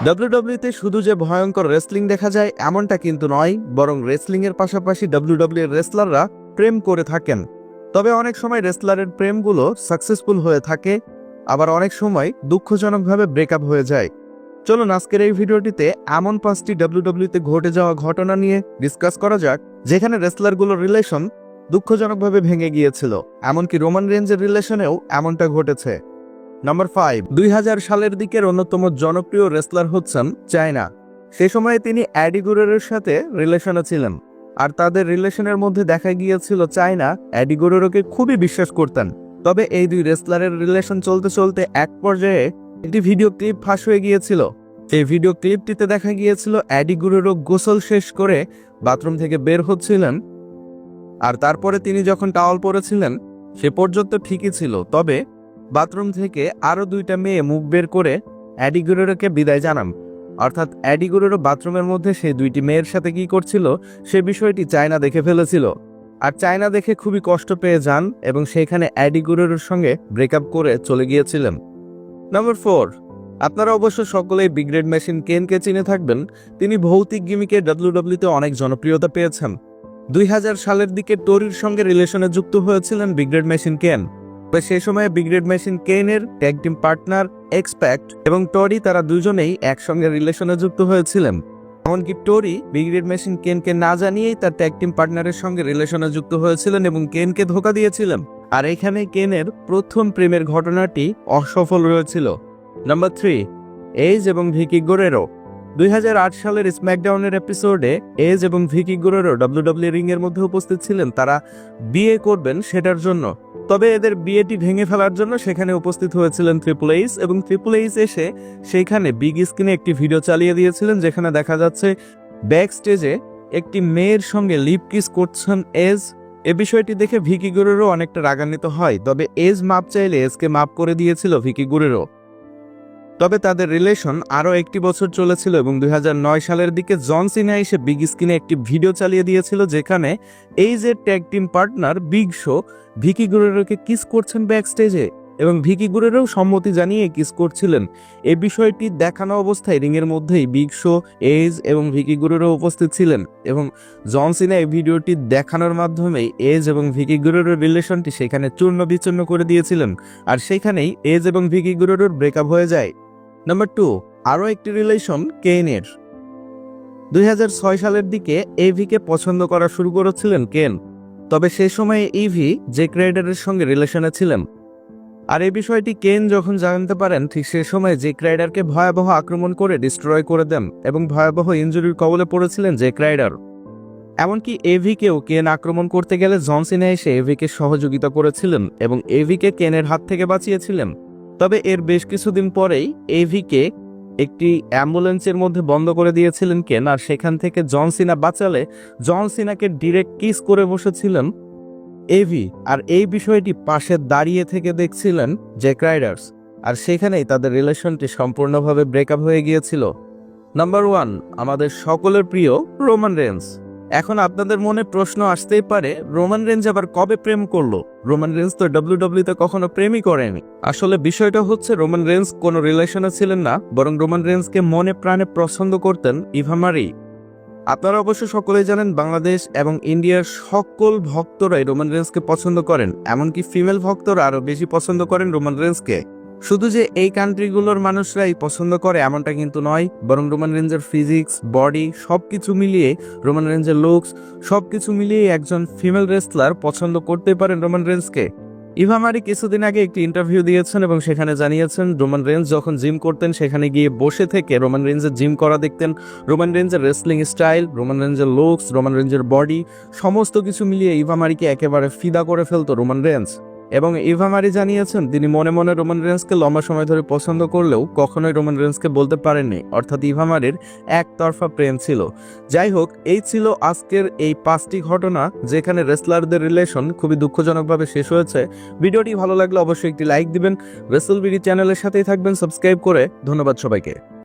ডাব্লিউডাব্লিউতে শুধু যে ভয়ঙ্কর রেসলিং দেখা যায় এমনটা কিন্তু নয়, বরং রেসলিংয়ের পাশাপাশি ডাব্লিউডাব্লিউ এর রেসলাররা প্রেম করে থাকেন। তবে অনেক সময় রেসলারের প্রেমগুলো সাকসেসফুল হয়ে থাকে, আবার অনেক সময় দুঃখজনকভাবে ব্রেকআপ হয়ে যায়। চলুন আজকের এই ভিডিওটিতে এমন 5টি ডাব্লিউডাব্লিউতে ঘটে যাওয়া ঘটনা নিয়ে ডিসকাস করা যাক যেখানে রেসলারগুলোর রিলেশন দুঃখজনকভাবে ভেঙে গিয়েছিল। এমনকি রোমান রেঞ্জের রিলেশনেও এমনটা ঘটেছে। নাম্বার 5, 2000 সালের দিকের অন্যতম জনপ্রিয় রেসলার হচ্ছেন চায়না। সে সময়ে তিনি অ্যাডি গুরেরোর সাথে রিলেশনে ছিলেন, আর তাদের রিলেশনের মধ্যে দেখা গিয়েছিল চায়না অ্যাডি গুরেরোকে খুবই বিশ্বাস করতেন। তবে এই দুই রেসলারের রিলেশন চলতে চলতে এক পর্যায়ে একটি ভিডিও ক্লিপ ফাঁস হয়ে গিয়েছিল। এই ভিডিও ক্লিপটিতে দেখা গিয়েছিল অ্যাডি গুরেরো গোসল শেষ করে বাথরুম থেকে বের হচ্ছিলেন, আর তারপরে তিনি যখন টাওয়াল পরেছিলেন সে পর্যন্ত ঠিকই ছিল। তবে বাথরুম থেকে আরও 2টা মেয়ে মুখ বের করে অ্যাডি গুরেরোকে বিদায় জানান। অর্থাৎ অ্যাডি গুরেরো বাথরুমের মধ্যে সেই 2টি মেয়ের সাথে কি করছিল সে বিষয়টি চায়না দেখে ফেলেছিল, আর চায়না দেখে খুবই কষ্ট পেয়ে যান এবং সেখানে অ্যাডি গুরেরোর সঙ্গে ব্রেকআপ করে চলে গিয়েছিলেন। নাম্বার 4, আপনারা অবশ্য সকলেই বিগ রেড মেশিন কেনকে চিনে থাকবেন। তিনি ভৌতিক গিমিকে ডাব্লিউডাব্লিউতে অনেক জনপ্রিয়তা পেয়েছেন। 2000 সালের দিকে টোরির সঙ্গে রিলেশনে যুক্ত হয়েছিলেন বিগ রেড মেশিন কেন। সেই সময়ে বিগ রেড মেশিন কেনের ট্যাগ টিম পার্টনার এক্সপ্যাক্ট এবং টরি তারা দুজনেই একসঙ্গে রিলেশনে যুক্ত হয়েছিলেন। এমনকি টরি বিগ রেড মেশিন কেনকে না জানিয়েই তার ট্যাগ টিম পার্টনারের সঙ্গে রিলেশনে যুক্ত হয়েছিলেন এবং কেনকে ধোঁকা দিয়েছিলেন। আর এখানে কেনের প্রথম প্রেমের ঘটনাটি অসফল হয়েছিল। নাম্বার 3, এজ এবং ভিকি গুরেরো। 2008 সালের স্ম্যাকডাউনের এপিসোডে এজ এবং ভিকি গুরেরো ডাব্লিউডাব্লিউ রিং এর মধ্যে উপস্থিত ছিলেন তারা বিয়ে করবেন সেটার জন্য। তবে এদের বিয়েটি ভেঙে ফেলার জন্য সেখানে উপস্থিত হয়েছিলেন ট্রিপল এইচ, এবং ট্রিপল এইচ এসে সেইখানে বিগ স্ক্রিনে একটি ভিডিও চালিয়ে দিয়েছিলেন যেখানে দেখা যাচ্ছে ব্যাক স্টেজে একটি মেয়ের সঙ্গে লিপ কিস করছেন এজ। এ বিষয়টি দেখে ভিকি গুরেরো অনেকটা রাগান্বিত হয়, তবে এজ মাপ চাইলে এজকে মাপ করে দিয়েছিল ভিকি গুরেরো। তবে তাদের রিলেশন আরও 1 বছর চলেছিল এবং 2009 সালের দিকে জন সিনা এসে বিগ স্ক্রিনে একটি ভিডিও চালিয়ে দিয়েছিল যেখানে এইজের tag team partner Big Show Vickie গুরেরোকে কিস করছেন ব্যাক স্টেজে, এবং ভিকি গুরেরো সম্মতি জানিয়ে কিস করছিলেন। এই বিষয়টি দেখানো অবস্থায় রিংয়ের মধ্যেই বিগ শো, এজ এবং ভিকি গুরেরো উপস্থিত ছিলেন, এবং জন সিনা এই ভিডিওটি দেখানোর মাধ্যমে এজ এবং ভিকি গুরেরোর রিলেশনটি সেখানে চূর্ণ বিচূর্ণ করে দিয়েছিলেন, আর সেখানেই এজ এবং ভিকি গুরেরোর ব্রেকআপ হয়ে যায়। নাম্বার 2, আরও একটি রিলেশন কেনের। 2006 সালের দিকে এভিকে পছন্দ করা শুরু করেছিলেন কেন। তবে সেই সময়ে ইভি জেক রাইডারের সঙ্গে রিলেশনে ছিলেন, আর এই বিষয়টি কেন যখন জানতে পারেন ঠিক সে সময় জেক রাইডারকে ভয়াবহ আক্রমণ করে ডিস্ট্রয় করে দেন এবং ভয়াবহ ইনজুরির কবলে পড়েছিলেন জেক রাইডার। এমনকি এভিকেও কেন আক্রমণ করতে গেলে জন সিনা এসে এভিকে সহযোগিতা করেছিলেন এবং এভিকে কেনের হাত থেকে বাঁচিয়েছিলেন। তবে এর বেশ কিছুদিন পরেই এভিকে একটি অ্যাম্বুলেন্সের মধ্যে বন্ধ করে দিয়েছিলেন কেন, আর সেখান থেকে জন সিনা বাঁচালে জন সিনাকে ডিরেক্ট কিস করে বসেছিলেন এভি, আর এই বিষয়টি পাশে দাঁড়িয়ে থেকে দেখছিলেন জ্যাক রাইডার্স, আর সেখানেই তাদের রিলেশনটি সম্পূর্ণভাবে ব্রেকআপ হয়ে গিয়েছিল। নাম্বার 1, আমাদের সকলের প্রিয় রোমান রেঞ্জ। এখন আপনাদের মনে প্রশ্ন আসতেই পারে, রোমান রেঞ্জ আবার কবে প্রেম করলো? রোমান রেঞ্জ তো ডাব্লিউডাব্লিউতে কখনো প্রেমই করেনি। আসলে বিষয়টা হচ্ছে রোমান রেঞ্জ কোনো রিলেশনে ছিলেন না, বরং রোমান রেঞ্জকে মনে প্রাণে পছন্দ করতেন ইভা মারি। আপনারা অবশ্য সকলেই জানেন বাংলাদেশ এবং ইন্ডিয়ার সকল ভক্তরাই রোমান রেঞ্জকে পছন্দ করেন, এমনকি ফিমেল ভক্তরা আরও বেশি পছন্দ করেন রোমান রেঞ্জকে। শুধু যে এই কান্ট্রিগুলোর মানুষরাই পছন্দ করে এমনটা কিন্তু নয়, বরং রোমান রেঞ্জের ফিজিক্স, বডি সবকিছু মিলিয়ে, রোমান রেঞ্জের লুকস সবকিছু মিলিয়ে একজন ফিমেল রেসলার পছন্দ করতে পারেন রোমান রেঞ্জকে। ইভা মারি কিছুদিন আগে একটি ইন্টারভিউ দিয়েছেন এবং সেখানে জানিয়েছেন রোমান রেঞ্জ যখন জিম করতেন সেখানে গিয়ে বসে থেকে রোমান রেঞ্জের জিম করা দেখতেন। রোমান রেঞ্জের রেসলিং স্টাইল, রোমান রেঞ্জের লুকস, রোমান রেঞ্জের বডি সমস্ত কিছু মিলিয়ে ইভা মারিকে একেবারে ফিদা করে ফেলতো রোমান রেঞ্জ। এবং ইভা মারি জানিয়েছেন তিনি মনে মনে রোমান রেঞ্জকে লম্বা সময় ধরে পছন্দ করলেও কখনোই রোমান রেঞ্জকে বলতে পারেননি, অর্থাৎ ইভা মারির একতরফা প্রেম ছিল। যাই হোক, এই ছিল আজকের এই 5টি ঘটনা যেখানে রেসলারদের রিলেশন খুবই দুঃখজনকভাবে শেষ হয়েছে। ভিডিওটি ভালো লাগলে অবশ্যই একটি লাইক দিবেন, রেসলবিডি চ্যানেলের সাথেই থাকবেন সাবস্ক্রাইব করে। ধন্যবাদ সবাইকে।